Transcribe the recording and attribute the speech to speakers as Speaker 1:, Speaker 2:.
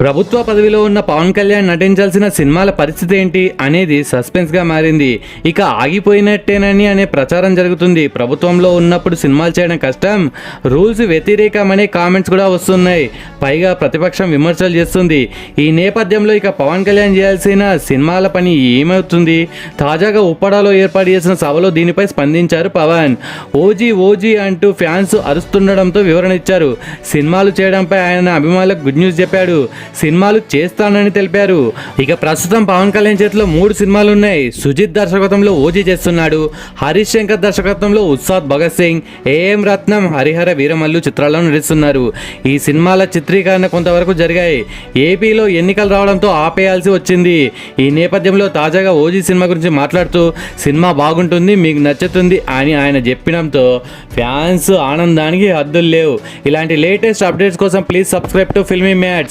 Speaker 1: ప్రభుత్వ పదవిలో ఉన్న పవన్ కళ్యాణ్ నటించాల్సిన సినిమాల పరిస్థితి ఏంటి అనేది సస్పెన్స్గా మారింది. ఇక ఆగిపోయినట్టేనని అనే ప్రచారం జరుగుతుంది. ప్రభుత్వంలో ఉన్నప్పుడు సినిమాలు చేయడం కష్టం, రూల్స్ వ్యతిరేకమనే కామెంట్స్ కూడా వస్తున్నాయి. పైగా ప్రతిపక్షం విమర్శలు చేస్తుంది. ఈ నేపథ్యంలో ఇక పవన్ కళ్యాణ్ చేయాల్సిన సినిమాల పని ఏమవుతుంది? తాజాగా ఉప్పడాలో ఏర్పాటు చేసిన సభలో దీనిపై స్పందించారు పవన్. ఓజీ ఓజీ అంటూ ఫ్యాన్స్ అరుస్తుండడంతో వివరణ ఇచ్చారు. సినిమాలు చేయడంపై ఆయన అభిమానులకు గుడ్ న్యూస్ చెప్పాడు. సినిమాలు చేస్తానని తెలిపారు. ఇక ప్రస్తుతం పవన్ కళ్యాణ్ చేతిలో 3 సినిమాలు ఉన్నాయి. సుజిత్ దర్శకత్వంలో ఓజీ చేస్తున్నాడు. హరీష్ శంకర్ దర్శకత్వంలో ఉస్తాద్ భగత్ సింగ్, ఏఎం రత్నం, హరిహర వీరమల్లు చిత్రాల్లో నటిస్తున్నారు. ఈ సినిమాల చిత్రీకరణ కొంతవరకు జరిగాయి. ఏపీలో ఎన్నికలు రావడంతో ఆపేయాల్సి వచ్చింది. ఈ నేపథ్యంలో తాజాగా ఓజీ సినిమా గురించి మాట్లాడుతూ సినిమా బాగుంటుంది, మీకు నచ్చుతుంది అని ఆయన చెప్పడంతో ఫ్యాన్స్ ఆనందానికి హద్దులు లేవు. ఇలాంటి లేటెస్ట్ అప్డేట్స్ కోసం please subscribe to filmy mats.